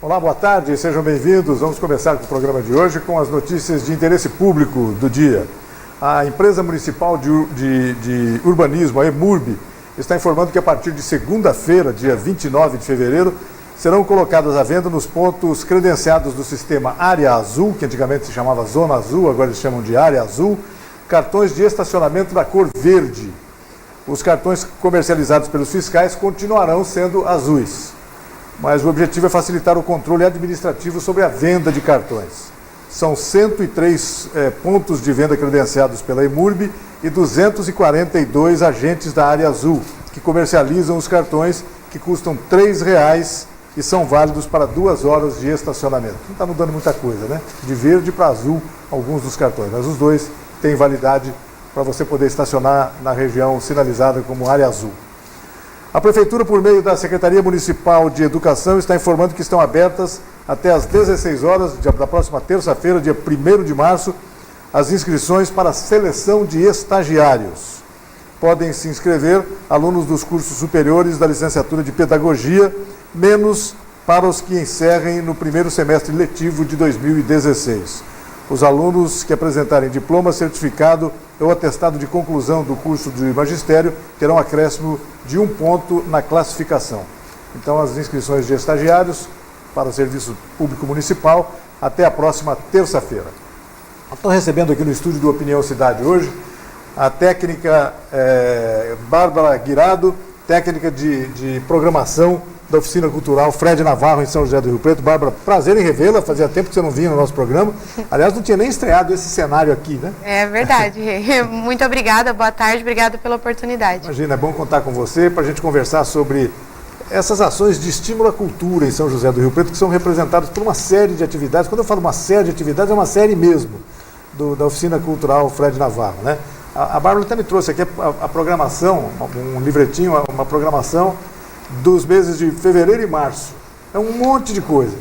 Olá, boa tarde, sejam bem-vindos. Vamos começar com o programa de hoje com as notícias de interesse público do dia. A empresa municipal de urbanismo, a EMURB, está informando que a partir de segunda-feira, dia 29 de fevereiro, serão colocadas à venda nos pontos credenciados do sistema Área Azul, que antigamente se chamava Zona Azul, agora eles chamam de Área Azul, cartões de estacionamento da cor verde. Os cartões comercializados pelos fiscais continuarão sendo azuis, mas o objetivo é facilitar o controle administrativo sobre a venda de cartões. São 103 pontos de venda credenciados pela EMURB e 242 agentes da Área Azul, que comercializam os cartões que custam R$ 3,00 e são válidos para 2 horas de estacionamento. Não está mudando muita coisa, né? De verde para azul, alguns dos cartões, mas os dois têm validade para você poder estacionar na região sinalizada como Área Azul. A Prefeitura, por meio da Secretaria Municipal de Educação, está informando que estão abertas até às 16 horas da próxima terça-feira, dia 1º de março, as inscrições para a seleção de estagiários. Podem se inscrever alunos dos cursos superiores da licenciatura de Pedagogia, menos para os que encerrem no primeiro semestre letivo de 2016. Os alunos que apresentarem diploma, certificado ou atestado de conclusão do curso de magistério terão acréscimo de 1 ponto na classificação. Então, as inscrições de estagiários para o Serviço Público Municipal até a próxima terça-feira. Estou recebendo aqui no estúdio do Opinião Cidade hoje a técnica Bárbara Guirado, técnica de programação da Oficina Cultural Fred Navarro, em São José do Rio Preto. Bárbara, prazer em revê-la, fazia tempo que você não vinha no nosso programa. Aliás, não tinha nem estreado esse cenário aqui, né? É verdade. Muito obrigada, boa tarde, obrigada pela oportunidade. Imagina, é bom contar com você para a gente conversar sobre essas ações de estímulo à cultura em São José do Rio Preto, que são representadas por uma série de atividades. Quando eu falo uma série de atividades, é uma série mesmo, da Oficina Cultural Fred Navarro, né? A Bárbara até me trouxe aqui a programação, um livretinho, uma programação dos meses de fevereiro e março. É um monte de coisa.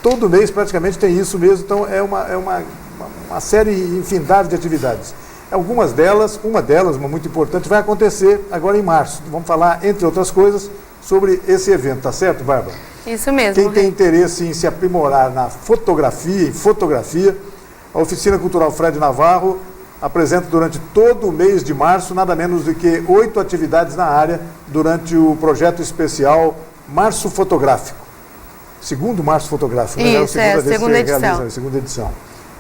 Todo mês praticamente tem isso mesmo, então é uma série infindável de atividades. Algumas delas, uma muito importante, vai acontecer agora em março. Vamos falar, entre outras coisas, sobre esse evento, tá certo, Bárbara? Isso mesmo. Quem tem interesse em se aprimorar na fotografia, a Oficina Cultural Fred Navarro apresenta durante todo o mês de março nada menos do que 8 atividades na área durante o projeto especial Março Fotográfico. Segundo Março Fotográfico, né? Isso, é a segunda edição. Segunda edição.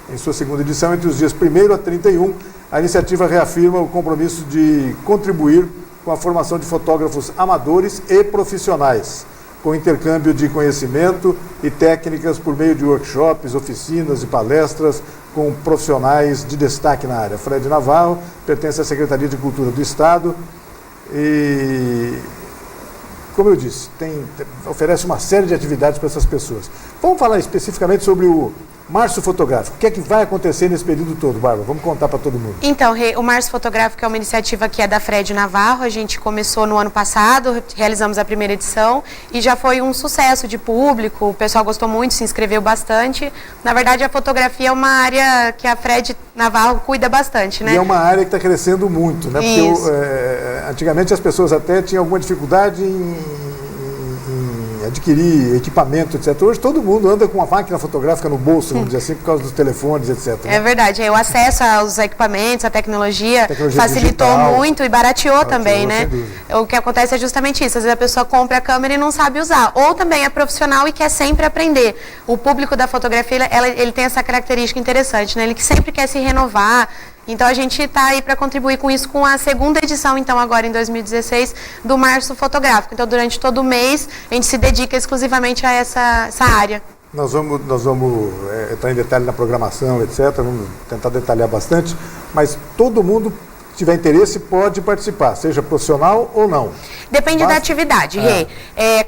Em sua segunda edição, entre os dias 1º a 31, a iniciativa reafirma o compromisso de contribuir com a formação de fotógrafos amadores e profissionais, com intercâmbio de conhecimento e técnicas por meio de workshops, oficinas e palestras com profissionais de destaque na área. Fred Navarro pertence à Secretaria de Cultura do Estado e, como eu disse, oferece uma série de atividades para essas pessoas. Vamos falar especificamente sobre o Março Fotográfico. O que é que vai acontecer nesse período todo, Bárbara? Vamos contar para todo mundo. Então, o Março Fotográfico é uma iniciativa que é da Fred Navarro. A gente começou no ano passado, realizamos a primeira edição e já foi um sucesso de público. O pessoal gostou muito, se inscreveu bastante. Na verdade, a fotografia é uma área que a Fred Navarro cuida bastante, né? E é uma área que está crescendo muito, né? Porque antigamente as pessoas até tinham alguma dificuldade em adquirir equipamento, etc. Hoje todo mundo anda com uma máquina fotográfica no bolso, vamos dizer assim, por causa dos telefones, etc. É verdade, o acesso aos equipamentos, a tecnologia facilitou digital, muito e barateou também, né? O que acontece é justamente isso, às vezes a pessoa compra a câmera e não sabe usar, ou também é profissional e quer sempre aprender. O público da fotografia, ele tem essa característica interessante, né? Ele sempre quer se renovar. Então, a gente está aí para contribuir com isso, com a segunda edição, então, agora em 2016, do Março Fotográfico. Então, durante todo o mês, a gente se dedica exclusivamente a essa área. Nós vamos entrar em detalhe na programação, etc., vamos tentar detalhar bastante, mas todo mundo que tiver interesse pode participar, seja profissional ou não. Depende da atividade, Rê.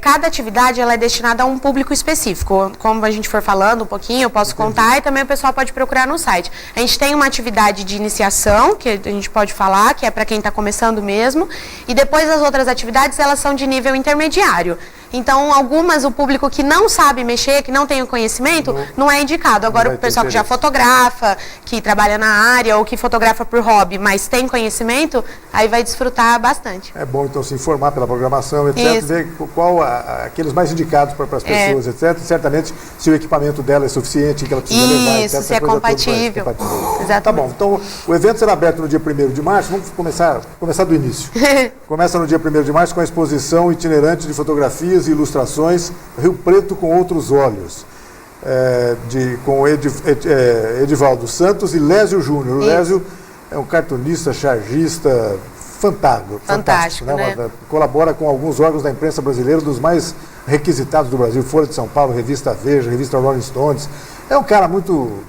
Cada atividade ela é destinada a um público específico. Como a gente for falando um pouquinho, eu posso contar e também o pessoal pode procurar no site. A gente tem uma atividade de iniciação, que a gente pode falar, que é para quem está começando mesmo, e depois as outras atividades, elas são de nível intermediário. Então, algumas, o público que não sabe mexer, que não tem o conhecimento, não é indicado. Agora, o pessoal que já fotografa, que trabalha na área ou que fotografa por hobby, mas tem conhecimento, aí vai desfrutar bastante. É bom, então, se informar pela programação, etc., ver qual aqueles mais indicados para as pessoas, etc., certamente, se o equipamento dela é suficiente, que ela precisa levar, etc., se é compatível. Exatamente. Tá bom, então, o evento será aberto no dia 1º de março, vamos começar do início. Começa no dia 1º de março com a exposição itinerante de fotografias e ilustrações Rio Preto com Outros Olhos, com Edivaldo Santos e Lésio Júnior. O Lésio é um cartunista, chargista fantástico, né? Colabora com alguns órgãos da imprensa brasileira, dos mais requisitados do Brasil, Folha de São Paulo, Revista Veja, Revista Rolling Stones. É um cara muito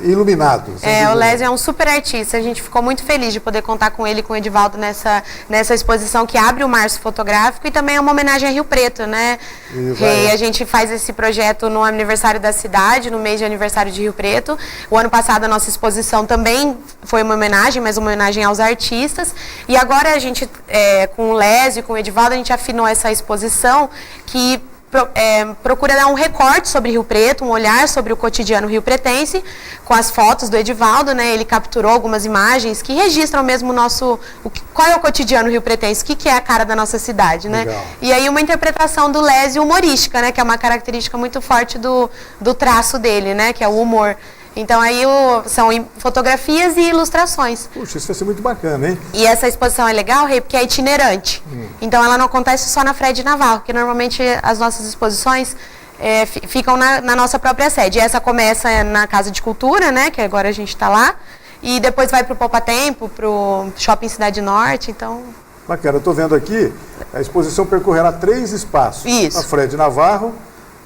iluminado. O Lésio é um super artista, a gente ficou muito feliz de poder contar com ele e com o Edivaldo nessa exposição que abre o Março Fotográfico e também é uma homenagem a Rio Preto, né? A gente faz esse projeto no aniversário da cidade, no mês de aniversário de Rio Preto. O ano passado a nossa exposição também foi uma homenagem, mas uma homenagem aos artistas. E agora a gente, com o Lésio e com o Edivaldo, a gente afinou essa exposição que procura dar um recorte sobre Rio Preto, um olhar sobre o cotidiano rio-pretense, com as fotos do Edivaldo, né? Ele capturou algumas imagens que registram mesmo qual é o cotidiano rio-pretense, o que é a cara da nossa cidade, né? Legal. E aí uma interpretação do Lésio humorística, né? Que é uma característica muito forte do traço dele, né? Que é o humor. Então aí são fotografias e ilustrações. Puxa, isso vai ser muito bacana, hein? E essa exposição é legal, Rei, porque é itinerante. Então ela não acontece só na Fred Navarro, porque normalmente as nossas exposições ficam na nossa própria sede. E essa começa na Casa de Cultura, né? Que agora a gente está lá. E depois vai para o Poupa Tempo, para o Shopping Cidade Norte, então... Bacana, eu estou vendo aqui, a exposição percorrerá 3 espaços. Isso. A Fred Navarro,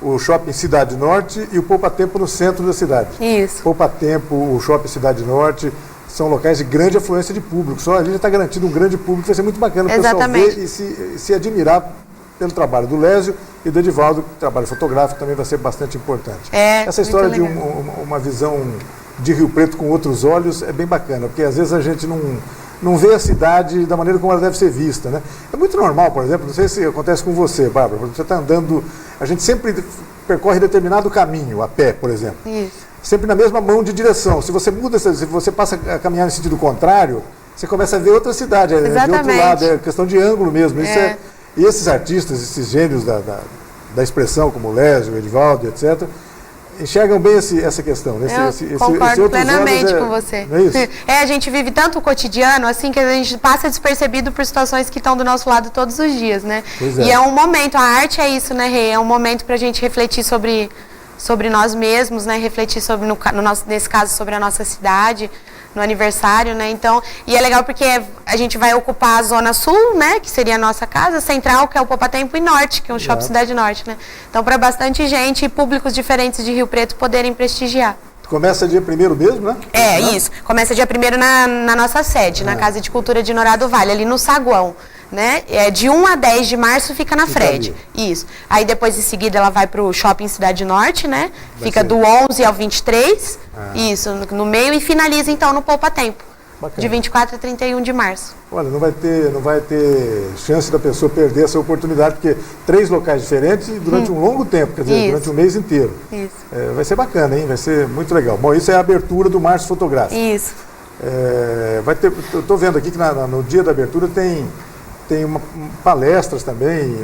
o Shopping Cidade Norte e o Poupa Tempo no centro da cidade. Isso. Poupa Tempo, o Shopping Cidade Norte, são locais de grande afluência de público. Só ali já está garantido um grande público, vai ser muito bacana o pessoal ver e se admirar pelo trabalho do Lésio e do Edivaldo, que o trabalho fotográfico também vai ser bastante importante. Essa história de uma visão de Rio Preto com outros olhos é bem bacana, porque às vezes a gente não vê a cidade da maneira como ela deve ser vista, né? É muito normal, por exemplo, não sei se acontece com você, Bárbara, você está andando, a gente sempre percorre determinado caminho, a pé, por exemplo. Isso. Sempre na mesma mão de direção. Se você muda, se você passa a caminhar no sentido contrário, você começa a ver outra cidade, de outro lado, é questão de ângulo mesmo. E esses artistas, esses gênios da expressão, como o Lésio, o Edivaldo, etc., enxergam bem essa questão. Eu concordo plenamente com você. Não é isso? A gente vive tanto o cotidiano, assim, que a gente passa despercebido por situações que estão do nosso lado todos os dias, né? E é um momento, a arte é isso, né, Rê? É um momento para a gente refletir sobre nós mesmos, né? Refletir sobre, nesse caso, sobre a nossa cidade, no aniversário, né? Então, e é legal porque a gente vai ocupar a Zona Sul, né? Que seria a nossa casa, Central, que é o Poupa Tempo, e Norte, que é o Shopping Cidade Norte, né? Então, para bastante gente e públicos diferentes de Rio Preto poderem prestigiar. Começa dia 1º mesmo, né? Isso. Começa dia 1º na nossa sede, na Casa de Cultura de Norado Vale, ali no Saguão. Né? De 1 a 10 de março fica na Fred. Isso. Aí depois em seguida ela vai para o Shopping Cidade Norte, né? Fica do 11 ao 23. Isso, no meio, e finaliza então no Poupa Tempo. Bacana. De 24 a 31 de março. Olha, não vai ter chance da pessoa perder essa oportunidade, porque 3 locais diferentes durante um longo tempo, quer dizer, durante um mês inteiro. Isso. Vai ser bacana, hein? Vai ser muito legal. Bom, isso é a abertura do Março Fotográfico. Isso. Eu estou vendo aqui que no dia da abertura tem palestras também,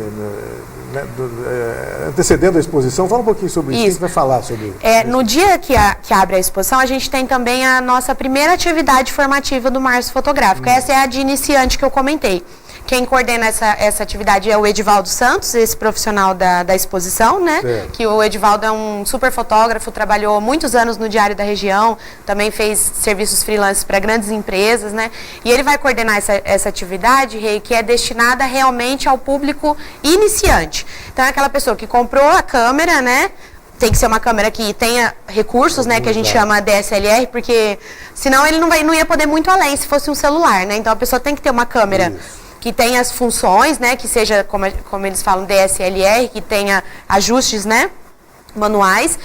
antecedendo a exposição. Fala um pouquinho sobre isso. Quem vai falar sobre isso? No dia que abre a exposição, a gente tem também a nossa primeira atividade formativa do Março Fotográfico. Essa é a de iniciante que eu comentei. Quem coordena essa atividade é o Edivaldo Santos, esse profissional da exposição, né? Certo. Que o Edivaldo é um super fotógrafo, trabalhou muitos anos no Diário da Região, também fez serviços freelance para grandes empresas, né? E ele vai coordenar essa atividade, Rei, que é destinada realmente ao público iniciante. Então é aquela pessoa que comprou a câmera, né? Tem que ser uma câmera que tenha recursos, né, que a gente chama DSLR, porque senão ele não ia poder muito além se fosse um celular, né? Então a pessoa tem que ter uma câmera que tenha as funções, né, que seja, como eles falam, DSLR, que tenha ajustes, né, manuais,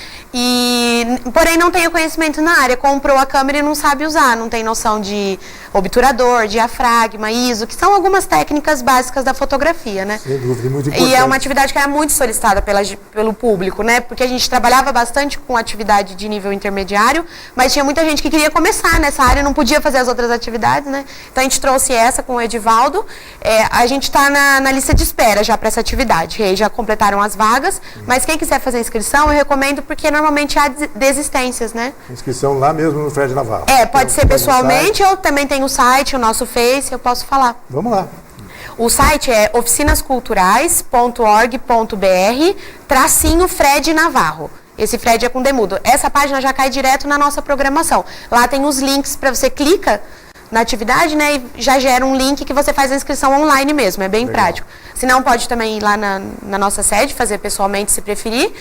porém não tem o conhecimento na área, comprou a câmera e não sabe usar, não tem noção de obturador, diafragma, ISO, que são algumas técnicas básicas da fotografia, né? Sem dúvida, muito importante. E é uma atividade que era muito solicitada pelo público, né? Porque a gente trabalhava bastante com atividade de nível intermediário, mas tinha muita gente que queria começar nessa área e não podia fazer as outras atividades, né? Então a gente trouxe essa com o Edivaldo. A gente está na lista de espera já para essa atividade. E aí já completaram as vagas, mas quem quiser fazer inscrição, eu recomendo, porque normalmente há desistências, né? Inscrição lá mesmo no Fred Navarro. Pode ser pessoalmente ou também tem o site, o nosso Face, eu posso falar. Vamos lá. O site é oficinasculturais.org.br/Fred Navarro. Esse Fred é com demudo. Essa página já cai direto na nossa programação. Lá tem os links para você clica na atividade, né, e já gera um link que você faz a inscrição online mesmo, é bem prático. Se não, pode também ir lá na nossa sede, fazer pessoalmente, se preferir,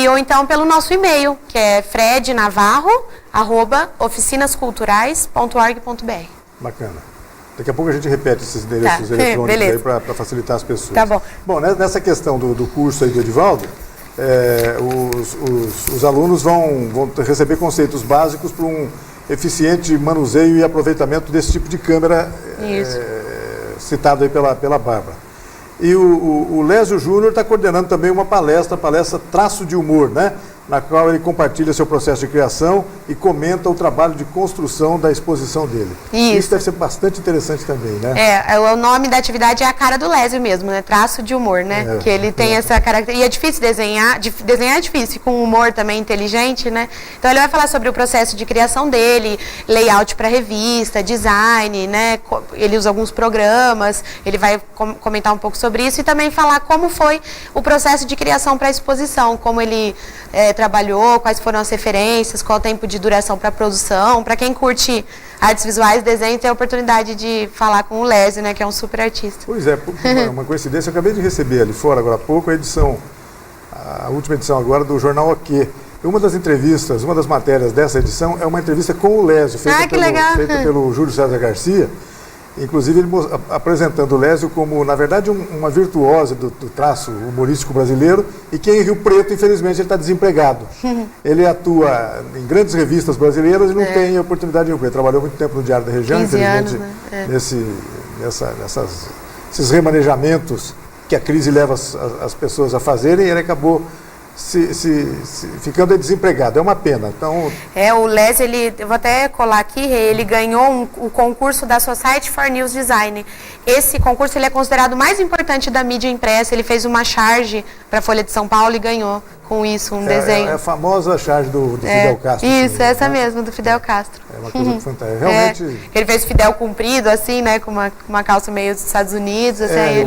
ou então pelo nosso e-mail, que é frednavarro@oficinasculturais.org.br. Bacana. Daqui a pouco a gente repete esses endereços eletrônicos aí para facilitar as pessoas. Tá bom. Bom, nessa questão do curso aí do Edivaldo, os alunos vão receber conceitos básicos para um eficiente manuseio e aproveitamento desse tipo de câmera citado aí pela Bárbara. E o Lésio Júnior está coordenando também uma palestra Traço de Humor, né? Na qual ele compartilha seu processo de criação e comenta o trabalho de construção da exposição dele. Isso deve ser bastante interessante também, né? O nome da atividade é a cara do Lésio mesmo, né? Traço de humor, né? Que ele tem essa característica. E é difícil desenhar é difícil, com humor também inteligente, né? Então ele vai falar sobre o processo de criação dele, layout para revista, design, né? Ele usa alguns programas, ele vai comentar um pouco sobre isso e também falar como foi o processo de criação para a exposição, como ele trabalhou, quais foram as referências, qual o tempo de duração para a produção. Para quem curte artes visuais, desenho, tem a oportunidade de falar com o Lésio, né, que é um super artista. Pois é, uma coincidência, eu acabei de receber ali fora, agora há pouco, a última edição agora do Jornal OK. Uma das entrevistas, uma das matérias dessa edição é uma entrevista com o Lésio, feita pelo Júlio César Garcia. Inclusive, ele apresentando o Lésio como, na verdade, uma virtuosa do traço humorístico brasileiro, e que em Rio Preto, infelizmente, ele está desempregado. Ele atua em grandes revistas brasileiras e não tem oportunidade de emprego. Trabalhou muito tempo no Diário da Região, infelizmente, nesses remanejamentos que a crise leva as pessoas a fazerem, e ele acabou ficando desempregado. É uma pena. Então... o Lésio, eu vou até colar aqui, ele ganhou o concurso da Society for News Design. Esse concurso ele é considerado o mais importante da mídia impressa. Ele fez uma charge para a Folha de São Paulo e ganhou com isso um desenho. É a famosa charge do Fidel Castro. Isso, essa mesmo, do Fidel Castro. É uma coisa fantástica. Realmente... ele fez o Fidel comprido, assim, né, com uma calça meio dos Estados Unidos. Assim,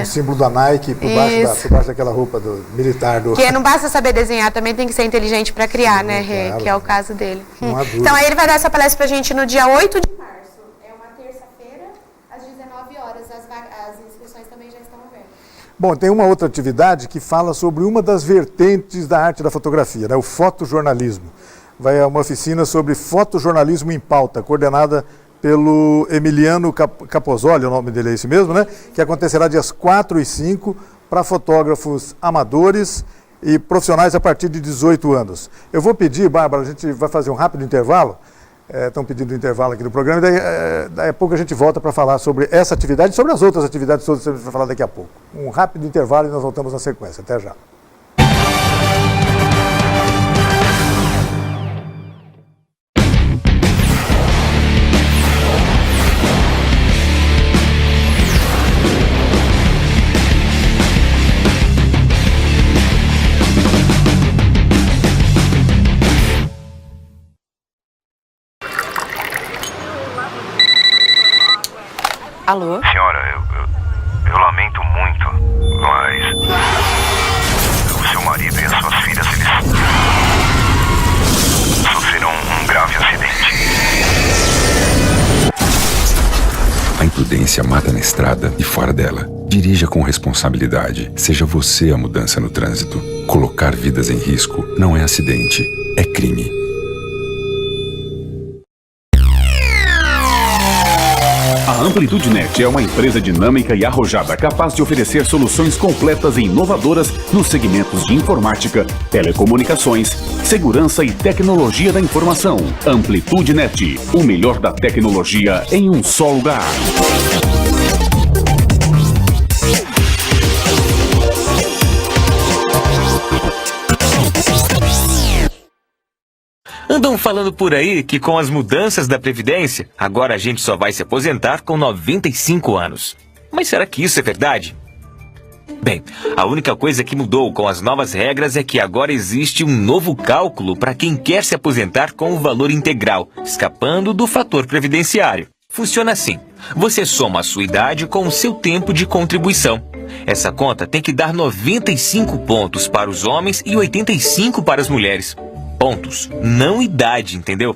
o símbolo da Nike por baixo daquela roupa militar. Que não basta saber desenhar, também tem que ser inteligente para criar, né, claro, que é o caso dele. Então, aí ele vai dar essa palestra pra gente no dia 8 de março. É uma terça-feira, às 19 horas. As inscrições também já estão abertas. Bom, tem uma outra atividade que fala sobre uma das vertentes da arte da fotografia, né, o fotojornalismo. Vai a uma oficina sobre fotojornalismo em pauta, coordenada pelo Emiliano Capozoli, o nome dele é esse mesmo, né? Que acontecerá dias 4 e 5 para fotógrafos amadores e profissionais a partir de 18 anos. Eu vou pedir, Bárbara, a gente vai fazer um rápido intervalo, estão pedindo um intervalo aqui no programa, e daí a pouco a gente volta para falar sobre essa atividade e sobre as outras atividades todas que a gente vai falar daqui a pouco. Um rápido intervalo e nós voltamos na sequência. Até já. Alô? Senhora, eu lamento muito, mas o seu marido e as suas filhas, eles sofreram um grave acidente. A imprudência mata na estrada e fora dela. Dirija com responsabilidade. Seja você a mudança no trânsito. Colocar vidas em risco não é acidente, é crime. A AmplitudeNet é uma empresa dinâmica e arrojada capaz de oferecer soluções completas e inovadoras nos segmentos de informática, telecomunicações, segurança e tecnologia da informação. AmplitudeNet, o melhor da tecnologia em um só lugar. Andam falando por aí que com as mudanças da Previdência, agora a gente só vai se aposentar com 95 anos. Mas será que isso é verdade? Bem, a única coisa que mudou com as novas regras é que agora existe um novo cálculo para quem quer se aposentar com o valor integral, escapando do fator previdenciário. Funciona assim: você soma a sua idade com o seu tempo de contribuição. Essa conta tem que dar 95 pontos para os homens e 85 para as mulheres. Pontos, não idade, entendeu?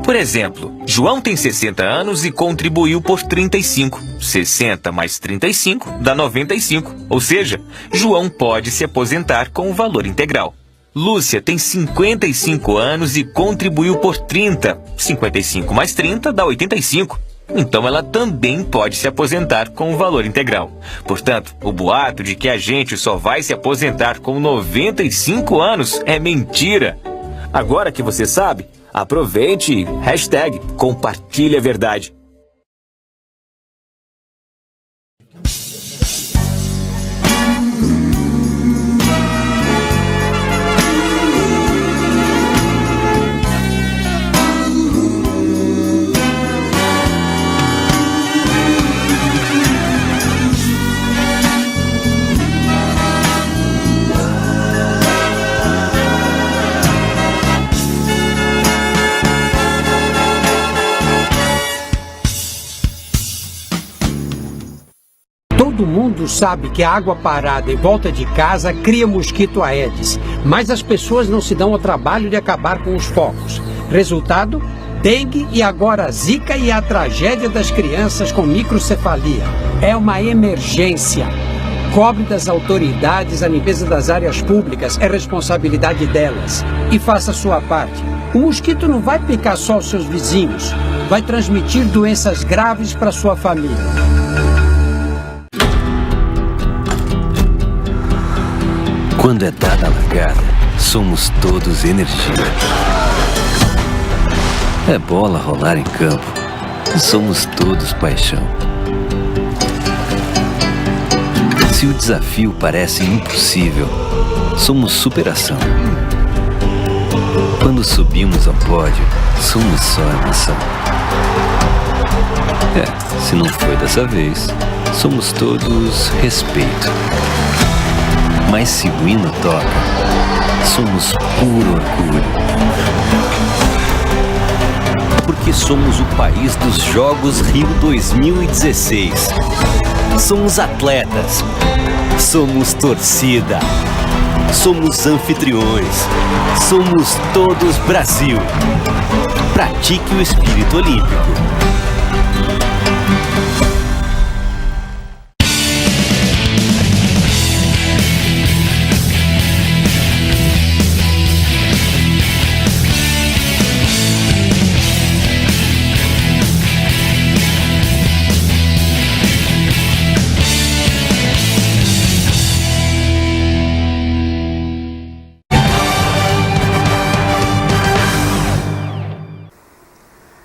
Por exemplo, João tem 60 anos e contribuiu por 35. 60 mais 35 dá 95. Ou seja, João pode se aposentar com o valor integral. Lúcia tem 55 anos e contribuiu por 30. 55 mais 30 dá 85. Então ela também pode se aposentar com o valor integral. Portanto, o boato de que a gente só vai se aposentar com 95 anos é mentira. Agora que você sabe, aproveite e #compartilhe a verdade. Todo mundo sabe que a água parada em volta de casa cria mosquito Aedes, mas as pessoas não se dão ao trabalho de acabar com os focos. Resultado? Dengue e agora Zika e a tragédia das crianças com microcefalia. É uma emergência. Cobre das autoridades a limpeza das áreas públicas, é responsabilidade delas. E faça a sua parte. O mosquito não vai picar só os seus vizinhos, vai transmitir doenças graves para sua família. Quando é dada a largada, somos todos energia. É bola rolar em campo, somos todos paixão. Se o desafio parece impossível, somos superação. Quando subimos ao pódio, somos só emoção. Se não foi dessa vez, somos todos respeito. Mas se o hino toca, somos puro orgulho. Porque somos o país dos Jogos Rio 2016. Somos atletas, somos torcida, somos anfitriões, somos todos Brasil. Pratique o espírito olímpico.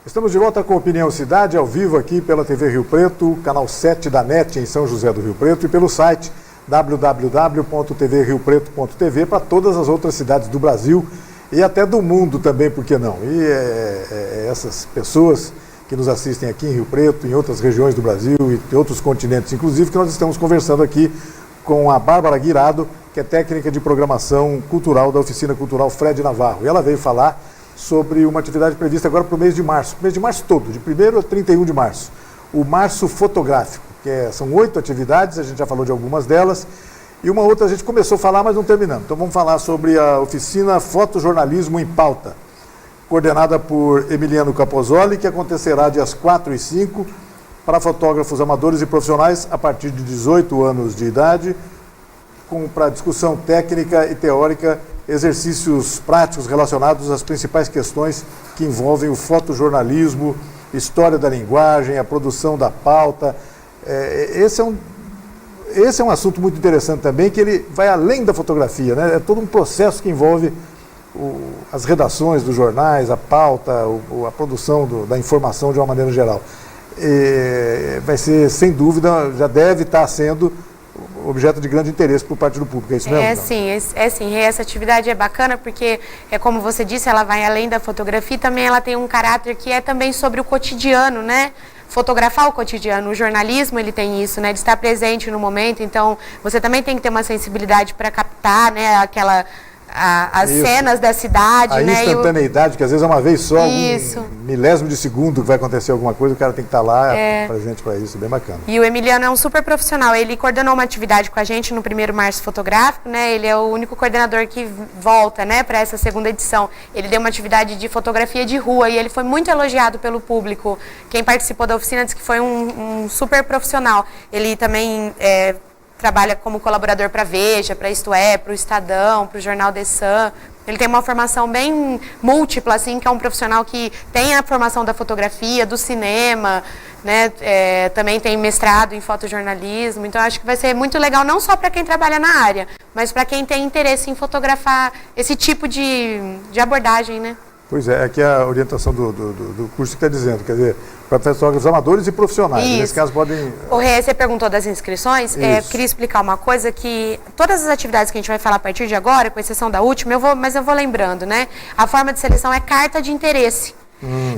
Estamos de volta com Opinião Cidade, ao vivo aqui pela TV Rio Preto, canal 7 da NET em São José do Rio Preto e pelo site www.tvriopreto.tv para todas as outras cidades do Brasil e até do mundo também, por que não? E essas pessoas que nos assistem aqui em Rio Preto, em outras regiões do Brasil e em outros continentes, inclusive, que nós estamos conversando aqui com a Bárbara Guirado, que é técnica de programação cultural da Oficina Cultural Fred Navarro. E ela veio falar sobre uma atividade prevista agora para o mês de março todo, de 1º a 31 de março, o Março Fotográfico, que são 8 atividades, a gente já falou de algumas delas, e uma outra a gente começou a falar, mas não terminamos. Então vamos falar sobre a Oficina Fotojornalismo em Pauta, coordenada por Emiliano Capozoli, que acontecerá dias 4 e 5, para fotógrafos amadores e profissionais a partir de 18 anos de idade, para discussão técnica e teórica, exercícios práticos relacionados às principais questões que envolvem o fotojornalismo história da linguagem, a produção da pauta. Esse é um assunto muito interessante também, que ele vai além da fotografia, né? É todo um processo que envolve as redações dos jornais, a pauta, a produção da informação de uma maneira geral. Vai ser, sem dúvida, já deve estar sendo objeto de grande interesse por parte do público, é isso mesmo? Sim. Essa atividade é bacana porque, como você disse, ela vai além da fotografia e também ela tem um caráter que é também sobre o cotidiano, né? Fotografar o cotidiano, o jornalismo ele tem isso, né? De estar presente no momento, então você também tem que ter uma sensibilidade para captar, né? As cenas da cidade, a né? instantaneidade, que às vezes é uma vez só, isso. um milésimo de segundo que vai acontecer alguma coisa, o cara tem que estar lá presente para isso, bem bacana. E o Emiliano é um super profissional, ele coordenou uma atividade com a gente no primeiro Março Fotográfico, né? Ele é o único coordenador que volta, né, para essa segunda edição. Ele deu uma atividade de fotografia de rua e ele foi muito elogiado pelo público. Quem participou da oficina disse que foi um super profissional. Ele também trabalha como colaborador para a Veja, para Isto É, para o Estadão, para o Jornal The Sun. Ele tem uma formação bem múltipla, assim, que é um profissional que tem a formação da fotografia, do cinema, né? Também tem mestrado em fotojornalismo. Então, acho que vai ser muito legal, não só para quem trabalha na área, mas para quem tem interesse em fotografar esse tipo de abordagem, né? Pois é, aqui é a orientação do curso que está dizendo, quer dizer, para fotógrafos amadores e profissionais. Isso. Nesse caso podem... O Rê, você perguntou das inscrições, queria explicar uma coisa que todas as atividades que a gente vai falar a partir de agora, com exceção da última, mas eu vou lembrando, né? A forma de seleção é carta de interesse.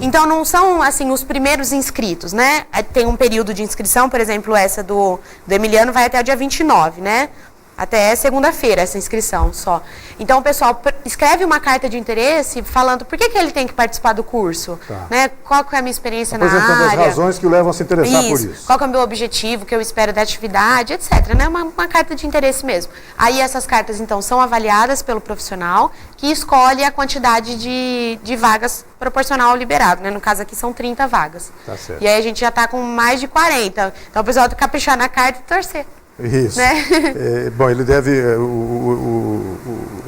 Então não são assim os primeiros inscritos, né? Tem um período de inscrição, por exemplo, essa do Emiliano vai até o dia 29, né? Até segunda-feira essa inscrição só. Então o pessoal escreve uma carta de interesse falando por que ele tem que participar do curso, né? Qual que é a minha experiência na área. Apresentando as razões que o levam a se interessar por isso. Qual que é o meu objetivo, que eu espero da atividade, etc. Né? Uma carta de interesse mesmo. Aí essas cartas então são avaliadas pelo profissional que escolhe a quantidade de vagas proporcional ao liberado, né? No caso aqui são 30 vagas. Tá certo. E aí a gente já está com mais de 40. Então o pessoal tem que caprichar na carta e torcer. Isso. Né? Bom, ele deve.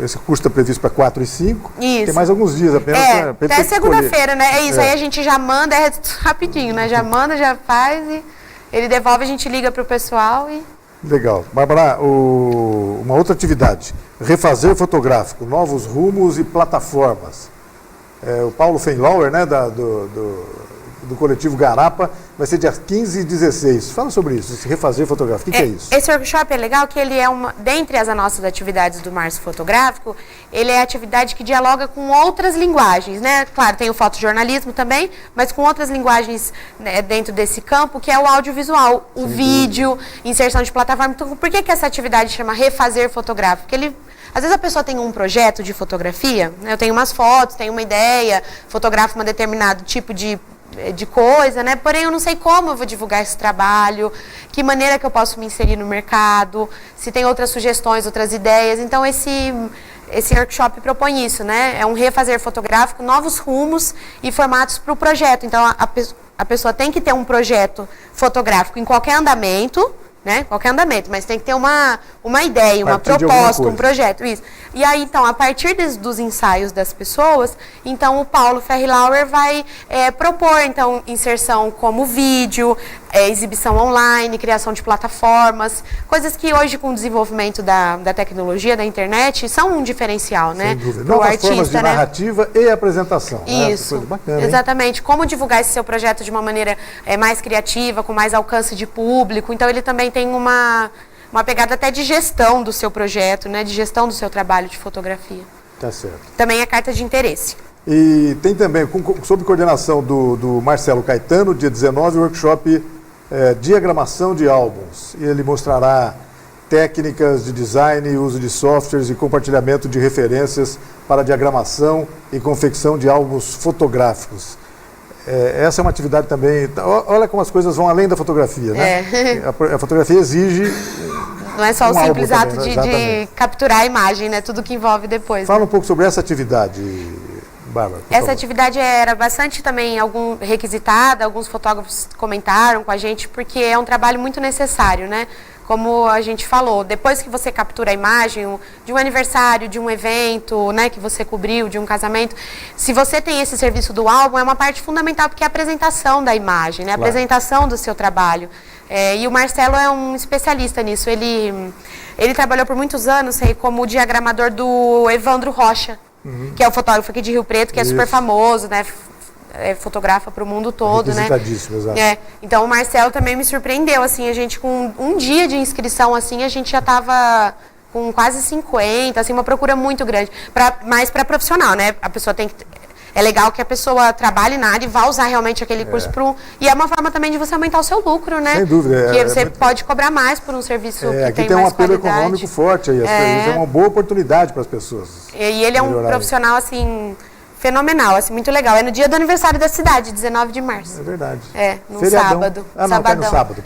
Esse curso está previsto para 4 e 5. Isso. Tem mais alguns dias apenas. Até segunda-feira, né? É isso. Aí a gente já manda, rapidinho, né? Já manda, já faz e ele devolve, a gente liga para o pessoal e. Legal. Bárbara, uma outra atividade. Refazer fotográfico, novos rumos e plataformas. O Paulo Fenlauer, né, do coletivo Garapa, vai ser dia 15 e 16. Fala sobre isso, esse refazer fotográfico. O que é isso? Esse workshop é legal que ele é dentre as nossas atividades do Março Fotográfico, ele é a atividade que dialoga com outras linguagens, né? Claro, tem o fotojornalismo também, mas com outras linguagens, né, dentro desse campo, que é o audiovisual, o vídeo, inserção de plataforma. Então, por que essa atividade chama refazer fotográfico? Porque às vezes a pessoa tem um projeto de fotografia, né? Eu tenho umas fotos, tenho uma ideia, fotografo um determinado tipo de coisa, né? Porém, eu não sei como eu vou divulgar esse trabalho, que maneira que eu posso me inserir no mercado, se tem outras sugestões, outras ideias. Então, esse workshop propõe isso, né? É um refazer fotográfico, novos rumos e formatos para o projeto. Então, a pessoa tem que ter um projeto fotográfico em qualquer andamento, né? Qualquer andamento, mas tem que ter uma ideia, uma proposta, um projeto, isso. E aí, então, a partir dos ensaios das pessoas, então o Paulo Fenlauer vai propor, então, inserção como vídeo, exibição online, criação de plataformas, coisas que hoje, com o desenvolvimento da tecnologia, da internet, são um diferencial, né? Sem dúvida. Novas formas de narrativa e apresentação. Isso, coisa bacana, exatamente. Como divulgar esse seu projeto de uma maneira mais criativa, com mais alcance de público. Então, ele também tem uma pegada até de gestão do seu projeto, né? De gestão do seu trabalho de fotografia. Tá certo. Também é carta de interesse. E tem também, sob coordenação do Marcelo Caetano, dia 19, o workshop Diagramação de Álbuns. E ele mostrará técnicas de design, uso de softwares e compartilhamento de referências para diagramação e confecção de álbuns fotográficos. Essa é uma atividade também. Olha como as coisas vão além da fotografia, né? A fotografia exige. Não é só o simples ato também, de capturar a imagem, né? Tudo que envolve depois. Fala um pouco sobre essa atividade, Bárbara. Essa atividade era bastante também requisitada, alguns fotógrafos comentaram com a gente, porque é um trabalho muito necessário, né? como a gente falou, depois que você captura a imagem de um aniversário, de um evento, né, que você cobriu, de um casamento, se você tem esse serviço do álbum, é uma parte fundamental, porque é a apresentação da imagem, né, a apresentação do seu trabalho. E o Marcelo é um especialista nisso. Ele trabalhou por muitos anos como diagramador do Evandro Rocha, que é o fotógrafo aqui de Rio Preto, que é super famoso, né? Fotografa para o mundo todo, né? Exato. Então o Marcelo também me surpreendeu, assim, a gente com um dia de inscrição, assim, a gente já estava com quase 50, assim, uma procura muito grande, mais para profissional, né? A pessoa tem que... É legal que a pessoa trabalhe na área e vá usar realmente aquele curso e é uma forma também de você aumentar o seu lucro, né? Sem dúvida. Porque você pode cobrar mais por um serviço que aqui tem tem um mais apelo qualidade. econômico forte aí, é uma boa oportunidade para as pessoas. E ele é um profissional, assim, fenomenal, assim, muito legal. É no dia do aniversário da cidade, 19 de março. É verdade. No Feriadão. sábado. Não, sabadão. cai no sábado.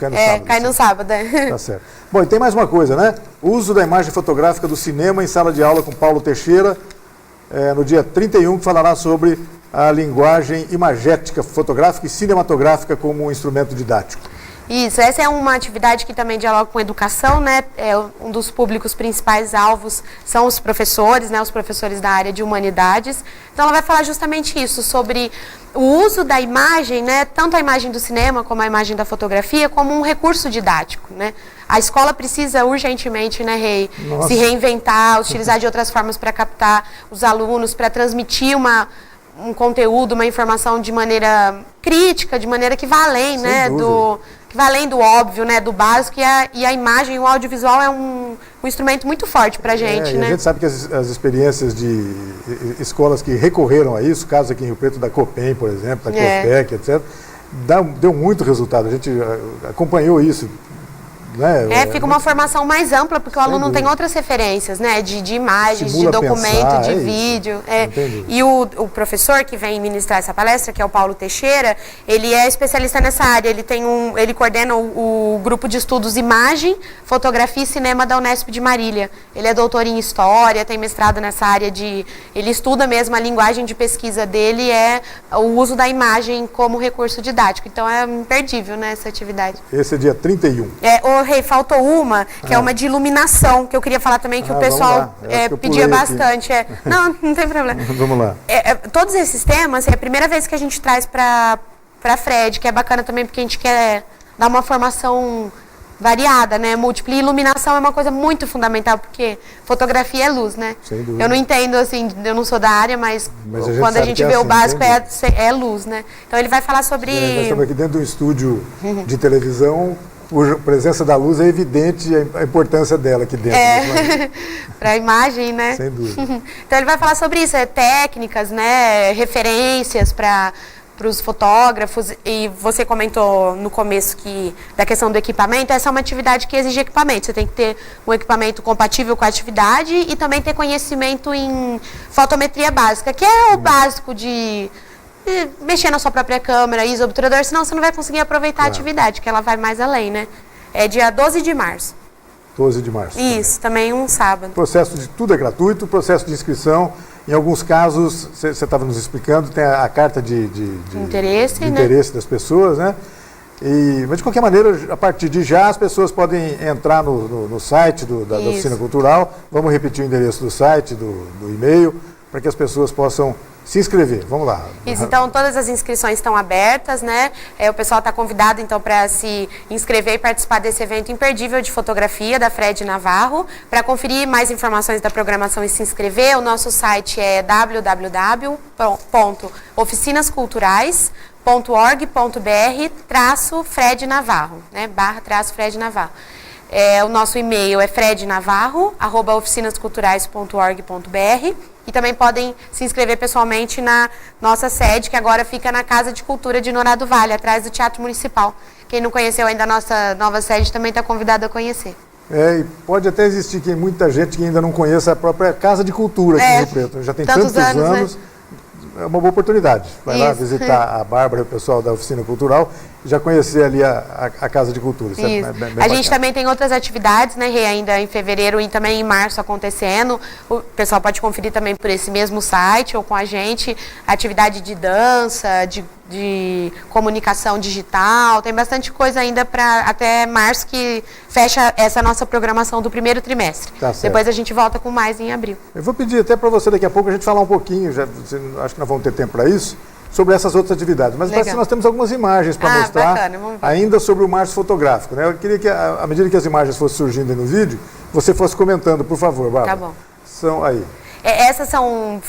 Cai no sábado. Tá certo. Bom, e tem mais uma coisa, né? O uso da imagem fotográfica do cinema em sala de aula com Paulo Teixeira, no dia 31, que falará sobre a linguagem imagética, fotográfica e cinematográfica como um instrumento didático. Isso, essa é uma atividade que também dialoga com educação, né? Um dos públicos principais alvos são os professores, né? Os professores da área de humanidades. Então ela vai falar justamente isso, sobre o uso da imagem, né? Tanto a imagem do cinema como a imagem da fotografia, como um recurso didático, né? A escola precisa urgentemente, né, Rei, se reinventar, utilizar de outras formas para captar os alunos, para transmitir um conteúdo, uma informação de maneira crítica, de maneira que vá além, né, que vai além do óbvio, né, do básico, e a imagem, o audiovisual é um instrumento muito forte para a gente, né? A gente sabe que as experiências de escolas que recorreram a isso, caso aqui em Rio Preto da Copem, por exemplo, da Copec, etc., deu muito resultado, a gente acompanhou isso. Né? Fica uma formação mais ampla, porque o aluno tem outras referências, né? De imagens, de documento, de vídeo. E o professor que vem ministrar essa palestra, que é o Paulo Teixeira, ele é especialista nessa área. Ele coordena o grupo de estudos Imagem, Fotografia e Cinema da Unesp de Marília. Ele é doutor em História, tem mestrado nessa área ele estuda mesmo, a linguagem de pesquisa dele é o uso da imagem como recurso didático. Então é imperdível, né, essa atividade. Esse é dia 31. Rei, faltou uma, que é uma de iluminação, que eu queria falar também, que o pessoal pedia bastante. Não tem problema. Vamos lá. Todos esses temas, é a primeira vez que a gente traz para a Fred, que é bacana também, porque a gente quer dar uma formação variada, né, múltipla. E iluminação é uma coisa muito fundamental, porque fotografia é luz, né? Sem dúvida. Eu não entendo, assim, eu não sou da área, mas quando a gente vê o básico é luz, né? Então ele vai falar sobre... Nós estamos aqui dentro de um estúdio de televisão. A presença da luz é evidente, a importância dela aqui dentro. Para a imagem, né? Sem dúvida. Então ele vai falar sobre isso, técnicas, né, referências para os fotógrafos. E você comentou no começo da questão do equipamento. Essa é uma atividade que exige equipamento. Você tem que ter um equipamento compatível com a atividade e também ter conhecimento em fotometria básica, que é o básico de mexer na sua própria câmera, ISO, obturador, senão você não vai conseguir aproveitar a atividade, que ela vai mais além, né? É dia 12 de março. 12 de março. Isso, também um sábado. O processo de tudo é gratuito, o processo de inscrição, em alguns casos, você estava nos explicando, tem a carta de interesse das pessoas, né? Mas de qualquer maneira, a partir de já, as pessoas podem entrar no site da Oficina Cultural. Vamos repetir o endereço do site, do e-mail, para que as pessoas possam se inscrever. Vamos lá. Isso, então todas as inscrições estão abertas, né? O pessoal está convidado então para se inscrever e participar desse evento imperdível de fotografia da Fred Navarro. Para conferir mais informações da programação e se inscrever, o nosso site é www.oficinasculturais.org.br/Fred Navarro, né? /Fred Navarro. O nosso e-mail é frednavarro@oficinasculturais.org.br. E também podem se inscrever pessoalmente na nossa sede, que agora fica na Casa de Cultura de Norado Vale, atrás do Teatro Municipal. Quem não conheceu ainda a nossa nova sede também está convidado a conhecer. E pode até existir muita gente que ainda não conheça a própria Casa de Cultura aqui no Rio Preto. Já tem tantos anos. Né? É uma boa oportunidade. Vai lá visitar a Bárbara e o pessoal da Oficina Cultural já conhecer ali a Casa de Cultura. Isso. É bem a gente também tem outras atividades, né, Rê, ainda em fevereiro e também em março acontecendo. O pessoal pode conferir também por esse mesmo site ou com a gente. Atividade de dança, de comunicação digital. Tem bastante coisa ainda para até março que fecha essa nossa programação do primeiro trimestre. Tá certo. Depois a gente volta com mais em abril. Eu vou pedir até para você daqui a pouco a gente falar um pouquinho, acho que nós vamos ter tempo para isso, sobre essas outras atividades. Mas parece que nós temos algumas imagens para mostrar, bacana, vamos ver. Ainda sobre o Março Fotográfico. Né? Eu queria que, à medida que as imagens fossem surgindo aí no vídeo, você fosse comentando, por favor, Bárbara. Tá bom. São aí. Essas são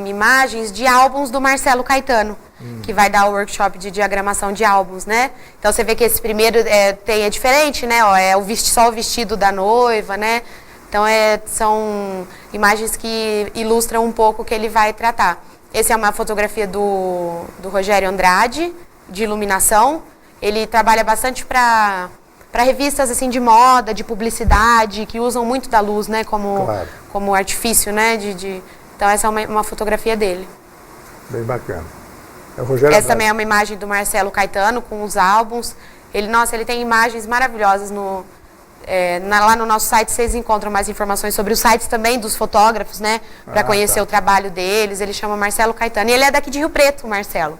imagens de álbuns do Marcelo Caetano, que vai dar o workshop de diagramação de álbuns, né? Então você vê que esse primeiro é diferente, né? Ó, é só o vestido da noiva, né? Então são imagens que ilustram um pouco o que ele vai tratar. Essa é uma fotografia do Rogério Andrade, de iluminação. Ele trabalha bastante para revistas assim, de moda, de publicidade, que usam muito da luz, né, como artifício, né, Então essa é uma fotografia dele. Bem bacana. É o Rogério Essa Andrade. também é uma imagem do Marcelo Caetano com os álbuns. Ele tem imagens maravilhosas lá no nosso site. Vocês encontram mais informações sobre os sites também dos fotógrafos, né, para conhecer o trabalho deles. Ele chama Marcelo Caetano. E ele é daqui de Rio Preto, o Marcelo.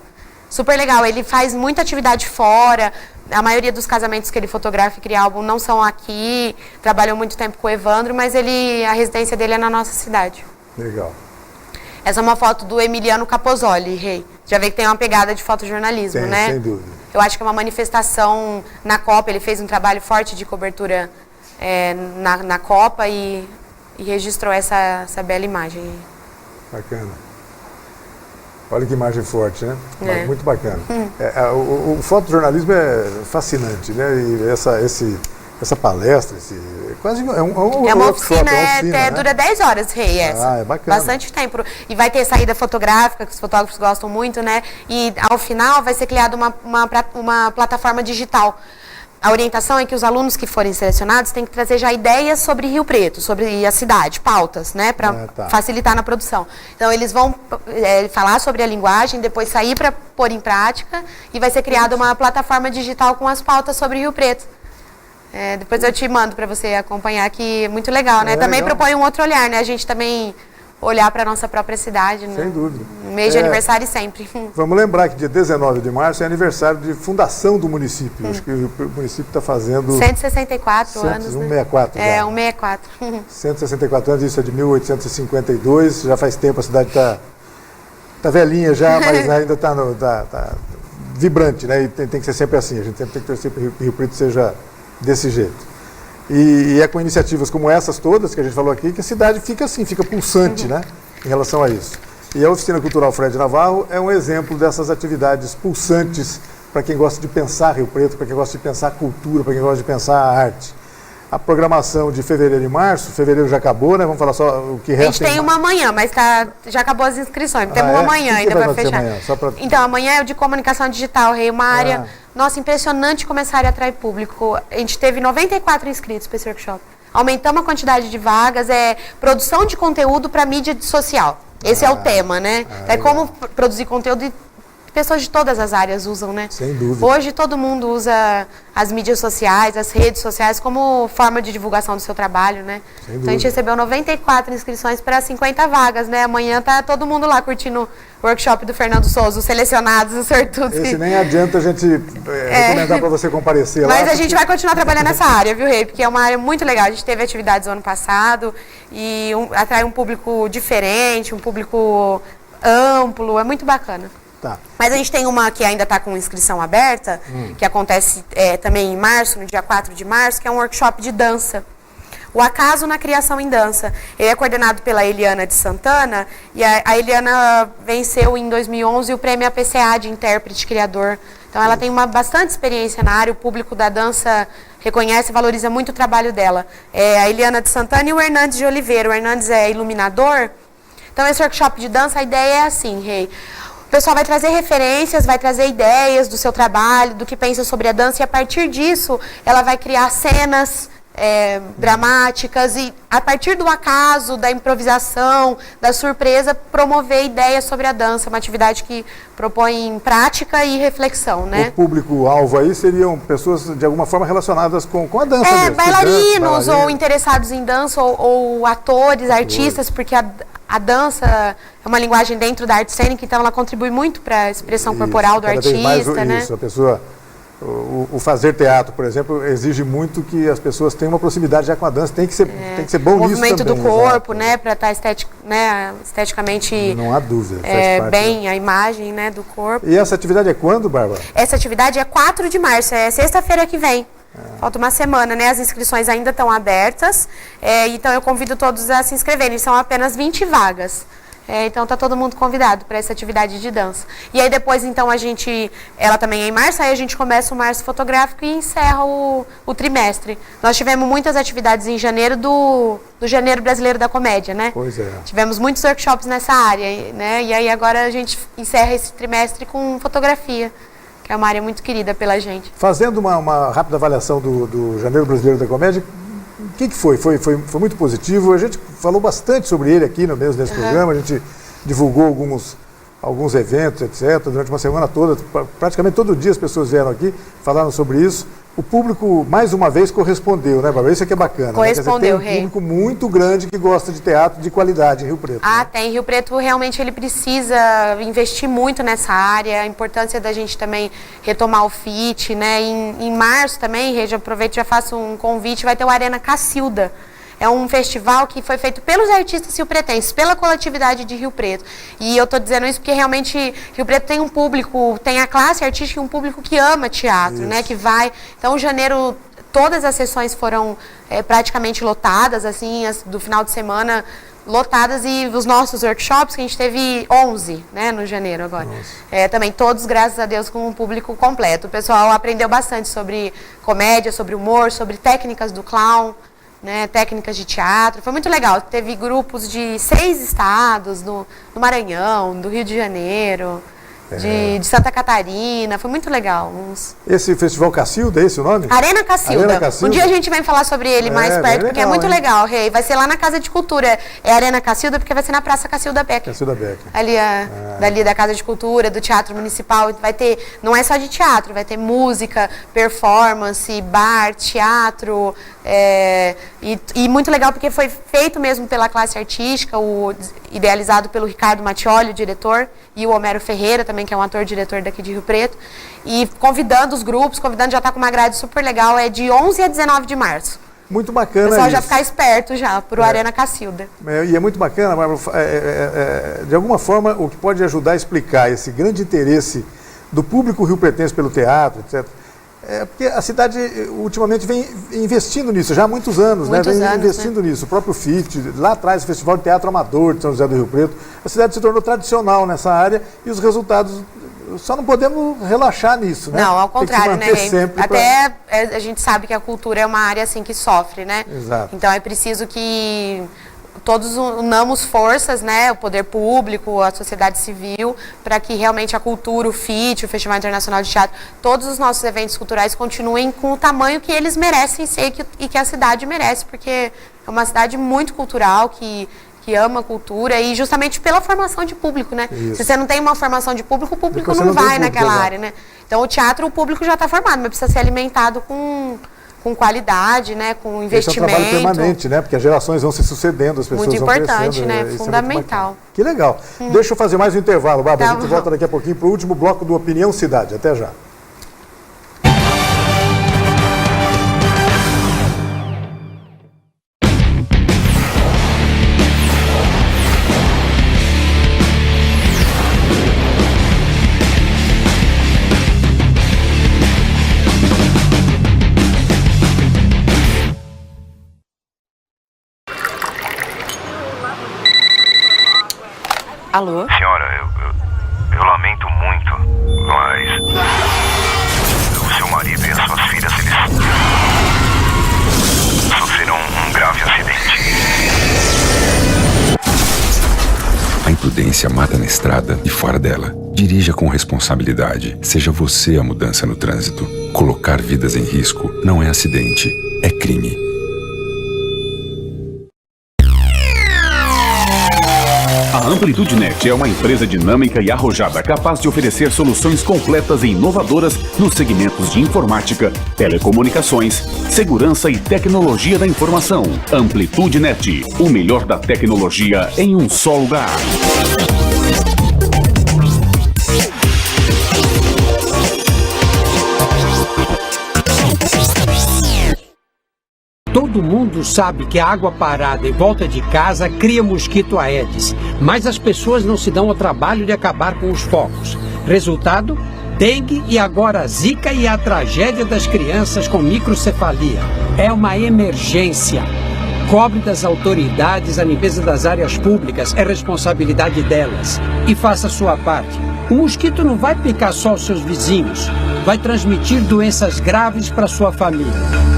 Super legal. Ele faz muita atividade fora. A maioria dos casamentos que ele fotografa e cria álbum não são aqui. Trabalhou muito tempo com o Evandro, mas a residência dele é na nossa cidade. Legal. Essa é uma foto do Emiliano Capozoli, Rei. Já vê que tem uma pegada de fotojornalismo, né? Sem dúvida. Eu acho que é uma manifestação na Copa. Ele fez um trabalho forte de cobertura na Copa e registrou essa bela imagem. Bacana. Olha que imagem forte, né? Muito bacana. O fotojornalismo é fascinante, né? E essa palestra, quase é uma oficina, né? Dura 10 horas, Rei, essa. É bacana. Bastante tempo. E vai ter saída fotográfica, que os fotógrafos gostam muito, né? E ao final vai ser criada uma plataforma digital. A orientação é que os alunos que forem selecionados têm que trazer já ideias sobre Rio Preto, sobre a cidade, pautas, né, para facilitar na produção. Então, eles vão falar sobre a linguagem, depois sair para pôr em prática e vai ser criada uma plataforma digital com as pautas sobre Rio Preto. Depois eu te mando para você acompanhar, que é muito legal, né? Também legal. propõe um outro olhar, né? A gente também olhar para a nossa própria cidade. Sem dúvida. Mês de aniversário sempre. Vamos lembrar que dia 19 de março é aniversário de fundação do município. Acho que o município está fazendo... 164 anos, 164 né? 164. 164 anos, isso é de 1852. Já faz tempo, a cidade está velhinha já, mas ainda está vibrante, né? E tem que ser sempre assim. A gente sempre tem que torcer para que Rio Preto seja desse jeito. E é com iniciativas como essas todas que a gente falou aqui que a cidade fica assim, fica pulsante, né, em relação a isso. E a Oficina Cultural Fred Navarro é um exemplo dessas atividades pulsantes para quem gosta de pensar Rio Preto, para quem gosta de pensar cultura, para quem gosta de pensar a arte. A programação de fevereiro e março, fevereiro já acabou, né? Vamos falar só o que resta. A gente tem uma amanhã, mas já acabou as inscrições. Temos uma amanhã ainda para fechar. Amanhã? Então, amanhã é o de comunicação digital, Rei, uma área, nossa, impressionante começar a atrair público. A gente teve 94 inscritos para esse workshop. Aumentamos a quantidade de vagas, produção de conteúdo para mídia social. Esse é o tema, né? É como produzir conteúdo e pessoas de todas as áreas usam, né? Sem dúvida. Hoje todo mundo usa as mídias sociais, as redes sociais como forma de divulgação do seu trabalho, né? Sem então a gente recebeu 94 inscrições para 50 vagas, né? Amanhã tá todo mundo lá curtindo o workshop do Fernando Souza, os selecionados, os sortudos. Esse nem adianta a gente recomendar para você comparecer lá. Mas a gente vai continuar trabalhando nessa área, viu, Rei? Porque é uma área muito legal. A gente teve atividades no ano passado e atrai um público diferente, um público amplo, é muito bacana. Tá. Mas a gente tem uma que ainda está com inscrição aberta, que acontece também em março, no dia 4 de março, que é um workshop de dança. O Acaso na Criação em Dança. Ele é coordenado pela Eliana de Santana, e a Eliana venceu em 2011 o prêmio APCA de intérprete criador. Então ela tem bastante experiência na área, o público da dança reconhece e valoriza muito o trabalho dela. A Eliana de Santana e o Hernandes de Oliveira. O Hernandes é iluminador. Então esse workshop de dança, a ideia é assim, Rei. O pessoal vai trazer referências, vai trazer ideias do seu trabalho, do que pensa sobre a dança, e a partir disso ela vai criar cenas dramáticas e, a partir do acaso, da improvisação, da surpresa, promover ideias sobre a dança, uma atividade que propõe prática e reflexão, né? O público-alvo aí seriam pessoas, de alguma forma, relacionadas com a dança mesmo. Bailarinos ou interessados em dança, ou atores, artistas, porque a dança é uma linguagem dentro da arte cênica, então ela contribui muito para a expressão corporal do artista, né? Isso, a pessoa... O fazer teatro, por exemplo, exige muito que as pessoas tenham uma proximidade já com a dança, tem que ser bom nisso também. O movimento do corpo, né, para estar esteticamente... Não há dúvida. Bem, a imagem, né, do corpo. E essa atividade é quando, Bárbara? Essa atividade é 4 de março, é sexta-feira que vem. Falta uma semana, né? As inscrições ainda estão abertas, então eu convido todos a se inscreverem, são apenas 20 vagas. Então tá todo mundo convidado para essa atividade de dança. E aí depois, então, ela também é em março, aí a gente começa o março fotográfico e encerra o trimestre. Nós tivemos muitas atividades em janeiro do Janeiro Brasileiro da Comédia, né? Pois é. Tivemos muitos workshops nessa área, né? E aí agora a gente encerra esse trimestre com fotografia, que é uma área muito querida pela gente. Fazendo uma rápida avaliação do Janeiro Brasileiro da Comédia, o que foi? Foi muito positivo. A gente falou bastante sobre ele aqui nesse programa. A gente divulgou alguns eventos, etc. Durante uma semana toda, praticamente todo dia as pessoas vieram aqui, falaram sobre isso. O público, mais uma vez, correspondeu, né, Bárbara? Isso aqui é bacana. Correspondeu, né? Tem um público muito grande que gosta de teatro de qualidade em Rio Preto. Tem. Rio Preto, realmente, ele precisa investir muito nessa área. A importância da gente também retomar o FIT, né? Em março também, Regi, aproveito e já faço um convite, vai ter o Arena Cacilda. É um festival que foi feito pelos artistas riopretenses, pela coletividade de Rio Preto. E eu estou dizendo isso porque realmente Rio Preto tem um público, tem a classe artística e um público que ama teatro, né? Que vai. Então, em janeiro, todas as sessões foram praticamente lotadas, assim, do final de semana lotadas, e os nossos workshops, que a gente teve 11, né, no janeiro agora. Também todos, graças a Deus, com um público completo. O pessoal aprendeu bastante sobre comédia, sobre humor, sobre técnicas do clown, né, técnicas de teatro. Foi muito legal. Teve grupos de 6 estados, do Maranhão, do Rio de Janeiro, de Santa Catarina. Foi muito legal. Esse Festival Cacilda, é esse o nome? Arena Cacilda. Arena Cacilda. Um dia a gente vem falar sobre ele mais perto, porque é muito legal, Rei. Vai ser lá na Casa de Cultura. É Arena Cacilda porque vai ser na Praça Cacilda Beck. Cacilda Beck. Ali, dali da Casa de Cultura, do Teatro Municipal. Vai ter, não é só de teatro, vai ter música, performance, bar, teatro. E muito legal porque foi feito mesmo pela classe artística, idealizado pelo Ricardo Mattioli, o diretor, e o Homero Ferreira também, que é um ator-diretor daqui de Rio Preto, e convidando os grupos, já está com uma grade super legal, é de 11 a 19 de março. Muito bacana. O pessoal isso. Já ficar esperto já para o Arena Cacilda. E é muito bacana, Bárbara, de alguma forma, o que pode ajudar a explicar esse grande interesse do público riopretense pelo teatro, etc., porque a cidade ultimamente vem investindo nisso, já há muitos anos, investindo nisso. O próprio FIT, lá atrás, o Festival de Teatro Amador de São José do Rio Preto, a cidade se tornou tradicional nessa área e os resultados, só não podemos relaxar nisso, né? Não, ao contrário, né? Até a gente sabe que a cultura é uma área assim que sofre, né? Exato. Então é preciso que todos unamos forças, né, o poder público, a sociedade civil, para que realmente a cultura, o FIT, o Festival Internacional de Teatro, todos os nossos eventos culturais continuem com o tamanho que eles merecem ser e que a cidade merece, porque é uma cidade muito cultural, que ama a cultura, e justamente pela formação de público, né? Isso. Se você não tem uma formação de público, o público não vai naquela área, né? Então o teatro, o público já está formado, mas precisa ser alimentado com qualidade, né, com investimento. Esse é um trabalho permanente, né, porque as gerações vão se sucedendo, as pessoas muito vão importante, crescendo, né, fundamental. Que legal. Deixa eu fazer mais um intervalo, Bárbara, a gente bom. volta daqui a pouquinho para o último bloco do Opinião Cidade. Até já. Alô? Senhora, eu lamento muito, mas o seu marido e as suas filhas, eles sofreram um grave acidente. A imprudência mata na estrada e fora dela. Dirija com responsabilidade. Seja você a mudança no trânsito. Colocar vidas em risco não é acidente, é crime. Amplitude Net é uma empresa dinâmica e arrojada capaz de oferecer soluções completas e inovadoras nos segmentos de informática, telecomunicações, segurança e tecnologia da informação. Amplitude Net, o melhor da tecnologia em um só lugar. Todo mundo sabe que a água parada em volta de casa cria mosquito Aedes, mas as pessoas não se dão ao trabalho de acabar com os focos. Resultado? Dengue e agora a zika e a tragédia das crianças com microcefalia. É uma emergência. Cobre das autoridades a limpeza das áreas públicas, é responsabilidade delas. E faça a sua parte. O mosquito não vai picar só os seus vizinhos, vai transmitir doenças graves para sua família.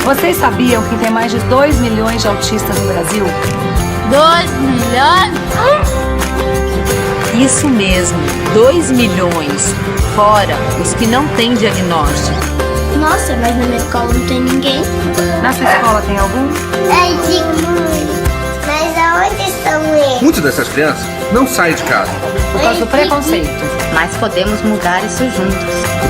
Vocês sabiam que tem mais de 2 milhões de autistas no Brasil? 2 milhões? Isso mesmo, 2 milhões. Fora os que não têm diagnóstico. Nossa, mas na minha escola não tem ninguém. Na sua escola tem algum? Ai, digo, mãe. Mas aonde estão eles? Muitas dessas crianças não saem de casa. Por causa do preconceito. Mas podemos mudar isso juntos.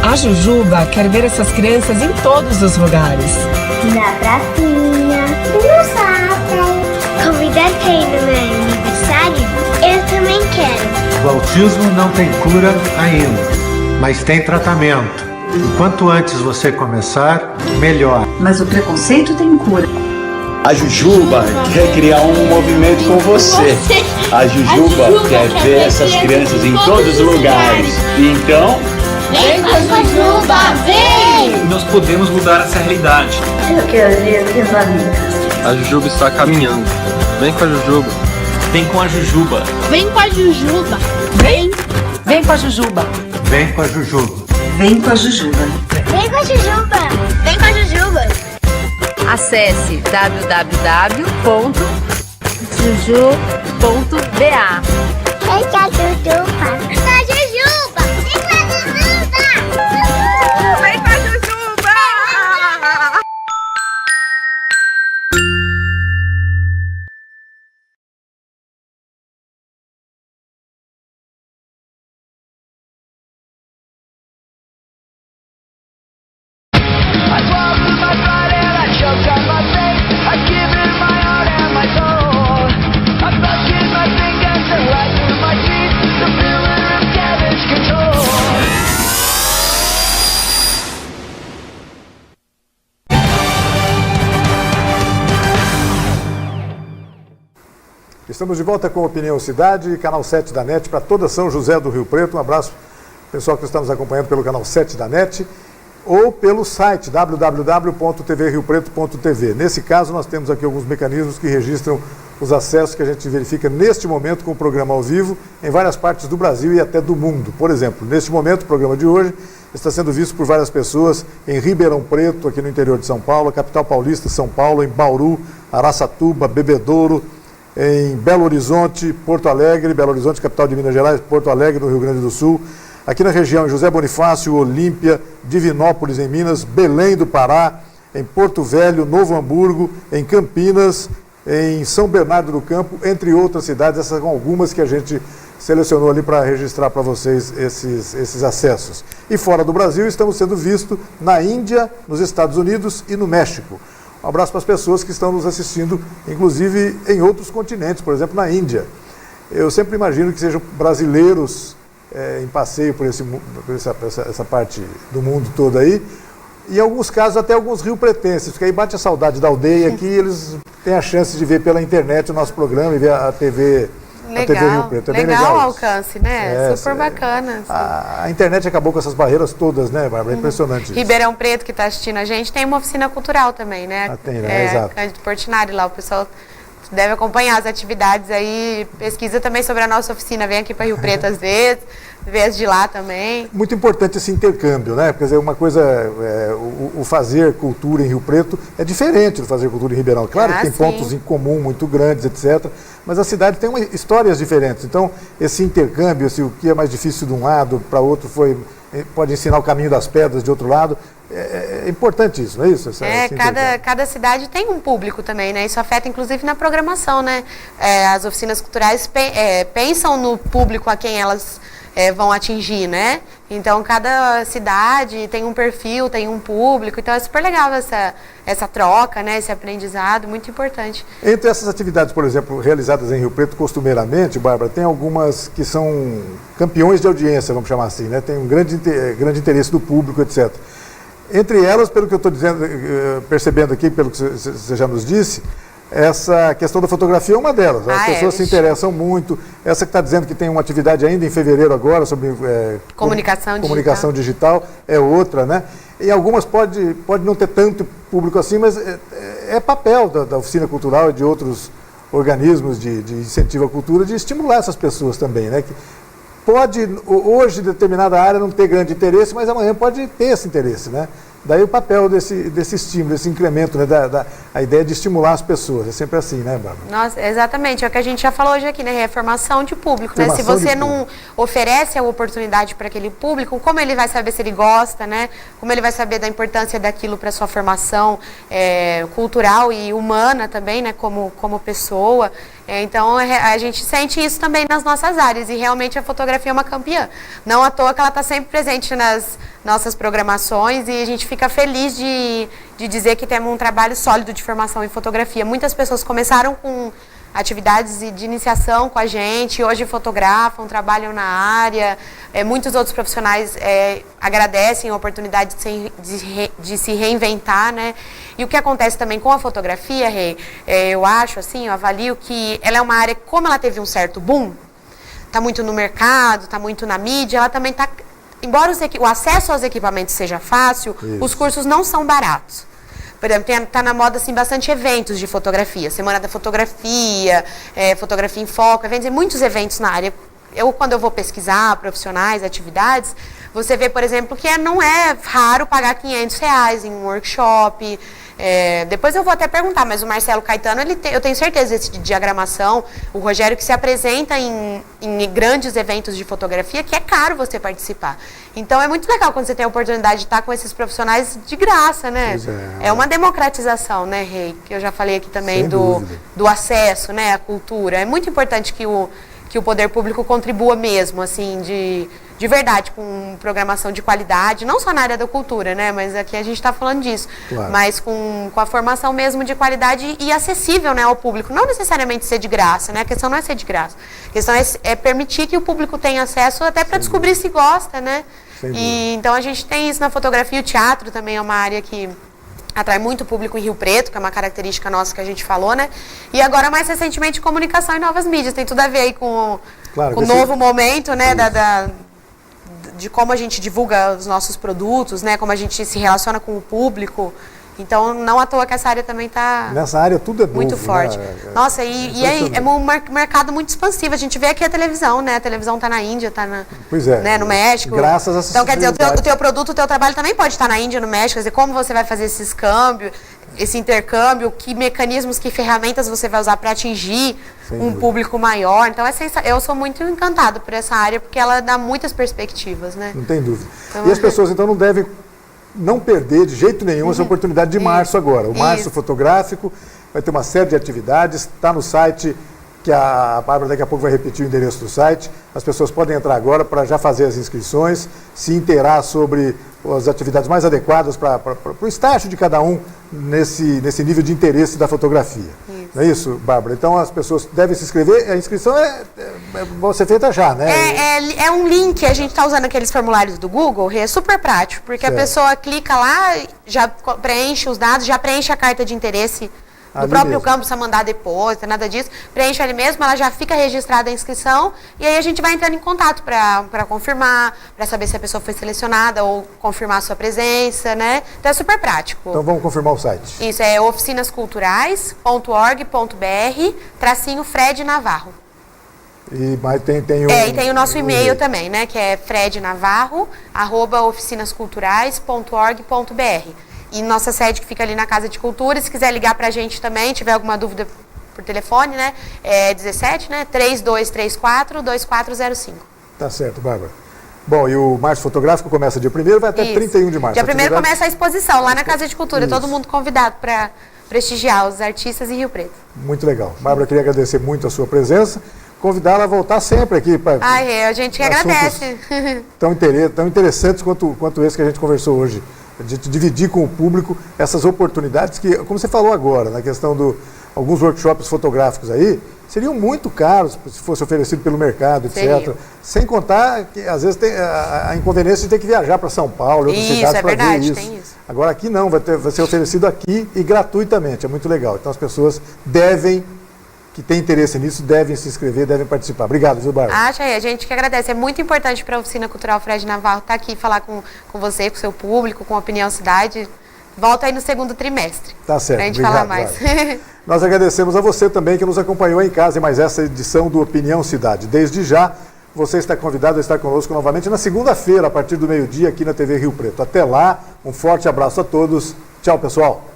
A Jujuba quer ver essas crianças em todos os lugares. Na pracinha, no shopping. Convidar quem no meu aniversário? Eu também quero. O autismo não tem cura ainda, mas tem tratamento. E quanto antes você começar, melhor. Mas o preconceito tem cura. A Jujuba quer criar um movimento com você. A Jujuba quer ver essas crianças em todos os lugares. Então, vem com a Jujuba, vem! Nós podemos mudar essa realidade. Eu quero ver as amigas. A Jujuba está caminhando. Vem com a Jujuba. Vem com a Jujuba. Vem com a Jujuba. Vem. Vem com a Jujuba. Vem com a Jujuba. Vem com a Jujuba. Vem com a Jujuba. Vem com a Jujuba. Acesse www.juju.ba. Vem com a Jujuba. Vem com a Jujuba. Vem com a Jujuba. Vem com a Jujuba. Estamos de volta com Opinião Cidade, canal 7 da NET, para toda São José do Rio Preto. Um abraço pessoal que está nos acompanhando pelo canal 7 da NET ou pelo site www.tvriopreto.tv. Nesse caso, nós temos aqui alguns mecanismos que registram os acessos que a gente verifica neste momento com o programa ao vivo em várias partes do Brasil e até do mundo. Por exemplo, neste momento, o programa de hoje está sendo visto por várias pessoas em Ribeirão Preto, aqui no interior de São Paulo, capital paulista, São Paulo, em Bauru, Araçatuba, Bebedouro, em Belo Horizonte, Porto Alegre, Belo Horizonte, capital de Minas Gerais, Porto Alegre, no Rio Grande do Sul, aqui na região, em José Bonifácio, Olímpia, Divinópolis, em Minas, Belém do Pará, em Porto Velho, Novo Hamburgo, em Campinas, em São Bernardo do Campo, entre outras cidades. Essas são algumas que a gente selecionou ali para registrar para vocês esses acessos. E fora do Brasil, estamos sendo vistos na Índia, nos Estados Unidos e no México. Um abraço para as pessoas que estão nos assistindo, inclusive em outros continentes, por exemplo, na Índia. Eu sempre imagino que sejam brasileiros em passeio por essa parte do mundo todo aí, e em alguns casos até alguns riopretenses, porque aí bate a saudade da aldeia aqui, eles têm a chance de ver pela internet o nosso programa e ver a TV a TV Rio Preto. É bem legal o alcance, né? Super bacana. A internet acabou com essas barreiras todas, né, Bárbara? É impressionante isso. Ribeirão Preto, que está assistindo a gente, tem uma oficina cultural também, né? Tem, né? Exato. Cândido Portinari lá, o pessoal deve acompanhar as atividades aí, pesquisa também sobre a nossa oficina, vem aqui para Rio Preto às vezes de lá também. Muito importante esse intercâmbio, né? Quer dizer, uma coisa, o fazer cultura em Rio Preto é diferente do fazer cultura em Ribeirão. Claro que tem pontos em comum muito grandes, etc., mas a cidade tem histórias diferentes. Então, esse intercâmbio, o que é mais difícil de um lado para outro pode ensinar o caminho das pedras de outro lado. É importante isso, não é isso? Cada cidade tem um público também, né? Isso afeta inclusive na programação, né? As oficinas culturais pensam no público a quem elas vão atingir, né? Então, cada cidade tem um perfil, tem um público, então é super legal essa troca, né? Esse aprendizado, muito importante. Entre essas atividades, por exemplo, realizadas em Rio Preto costumeiramente, Bárbara, tem algumas que são campeões de audiência, vamos chamar assim, né? Tem um grande interesse do público, etc. Entre elas, pelo que eu estou percebendo aqui, pelo que você já nos disse, essa questão da fotografia é uma delas. As pessoas se interessam muito. Essa que está dizendo que tem uma atividade ainda em fevereiro agora sobre comunicação digital é outra, né? E algumas pode não ter tanto público assim, mas é papel da oficina cultural e de outros organismos de incentivo à cultura de estimular essas pessoas também, né? Que pode, hoje, determinada área não ter grande interesse, mas amanhã pode ter esse interesse, né? Daí o papel desse estímulo, desse incremento, né? A ideia de estimular as pessoas. É sempre assim, né, Bárbara? Nossa, exatamente. É o que a gente já falou hoje aqui, né? Reformação de público, né? Se você não oferece a oportunidade para aquele público, como ele vai saber se ele gosta, né? Como ele vai saber da importância daquilo para sua formação cultural e humana também, né? Como pessoa. Então, a gente sente isso também nas nossas áreas e realmente a fotografia é uma campeã. Não à toa que ela está sempre presente nas nossas programações e a gente fica feliz de dizer que temos um trabalho sólido de formação em fotografia. Muitas pessoas começaram com atividades de iniciação com a gente, hoje fotografam, trabalham na área, muitos outros profissionais agradecem a oportunidade de se reinventar, né? E o que acontece também com a fotografia, Rei, eu acho, assim, eu avalio que ela é uma área, como ela teve um certo boom, está muito no mercado, está muito na mídia, ela também está, embora o acesso aos equipamentos seja fácil, os cursos não são baratos. Por exemplo, está na moda assim, bastante eventos de fotografia, Semana da Fotografia, Fotografia em Foco, muitos eventos na área. Quando eu vou pesquisar profissionais, atividades, você vê, por exemplo, que não é raro pagar R$500 em um workshop. Depois eu vou até perguntar, mas o Marcelo Caetano, eu tenho certeza desse de diagramação, o Rogério que se apresenta em grandes eventos de fotografia, que é caro você participar. Então é muito legal quando você tem a oportunidade de estar com esses profissionais de graça, né? É uma democratização, né, Rei? Que eu já falei aqui também do acesso, né, à cultura. É muito importante que o poder público contribua mesmo, assim, de verdade, com programação de qualidade, não só na área da cultura, né, mas aqui a gente está falando disso, mas com a formação mesmo de qualidade e acessível, né, ao público, não necessariamente ser de graça, né, a questão não é ser de graça, a questão é permitir que o público tenha acesso até para descobrir se gosta, né, e então a gente tem isso na fotografia, o teatro também é uma área que atrai muito público em Rio Preto, que é uma característica nossa que a gente falou, né? E agora, mais recentemente, comunicação e novas mídias. Tem tudo a ver aí com o novo momento, né? De como a gente divulga os nossos produtos, né? Como a gente se relaciona com o público. Então, não à toa que essa área também está... Nessa área tudo é novo, muito forte. Né? Nossa, é um mercado muito expansivo. A gente vê aqui a televisão, né? A televisão está na Índia, está no México. Graças a essa Então, quer dizer, o teu produto, o teu trabalho também pode estar na Índia, no México. Quer dizer, como você vai fazer esse intercâmbio, que mecanismos, que ferramentas você vai usar para atingir público maior. Então, eu sou muito encantado por essa área, porque ela dá muitas perspectivas, né? Não tem dúvida. Então, e as pessoas, então, não devem não perder de jeito nenhum essa oportunidade de março agora. O Março Fotográfico vai ter uma série de atividades, está no site, que a Bárbara daqui a pouco vai repetir o endereço do site. As pessoas podem entrar agora para já fazer as inscrições, se inteirar sobre as atividades mais adequadas para o estágio de cada um nesse nível de interesse da fotografia. Isso. Não é isso, Bárbara? Então as pessoas devem se inscrever, a inscrição vai ser feita já, né? É um link, a gente está usando aqueles formulários do Google, é super prático, porque a pessoa clica lá, já preenche os dados, já preenche a carta de interesse no próprio campo, precisa mandar depósito, nada disso. Preenche ali mesmo, ela já fica registrada a inscrição e aí a gente vai entrando em contato para confirmar, para saber se a pessoa foi selecionada ou confirmar a sua presença, né? Então é super prático. Então vamos confirmar o site. Isso, é oficinasculturais.org.br/Fred Navarro. E tem tem o nosso e-mail também, né? Que é frednavarro@oficinasculturais.org.br. E nossa sede que fica ali na Casa de Cultura, se quiser ligar pra gente também, tiver alguma dúvida por telefone, né? É 17, né? 3234-2405. Tá certo, Bárbara. Bom, e o Março Fotográfico começa dia 1º, vai até 31 de março. Dia 1º começa a exposição lá na Casa de Cultura, todo mundo convidado para prestigiar os artistas em Rio Preto. Muito legal. Bárbara, queria agradecer muito a sua presença, convidá-la a voltar sempre aqui. A gente que agradece. Tão interessantes quanto esse que a gente conversou hoje. A gente dividir com o público essas oportunidades que, como você falou agora, na questão de alguns workshops fotográficos aí, seriam muito caros se fosse oferecido pelo mercado, etc. Seria. Sem contar que, às vezes, tem a inconveniência de ter que viajar para São Paulo, outras cidades para ver isso. Tem isso. Agora aqui não, vai ser oferecido aqui e gratuitamente, é muito legal. Então as pessoas que têm interesse nisso, devem se inscrever, devem participar. Obrigado, viu, Bárbara? A gente que agradece. É muito importante para a Oficina Cultural Fred Navarro estar aqui, falar com você, com o seu público, com a Opinião Cidade. Volta aí no segundo trimestre. Tá certo. Pra gente obrigado, falar mais. Nós agradecemos a você também que nos acompanhou em casa em mais essa edição do Opinião Cidade. Desde já, você está convidado a estar conosco novamente na segunda-feira, a partir do meio-dia, aqui na TV Rio Preto. Até lá, um forte abraço a todos. Tchau, pessoal.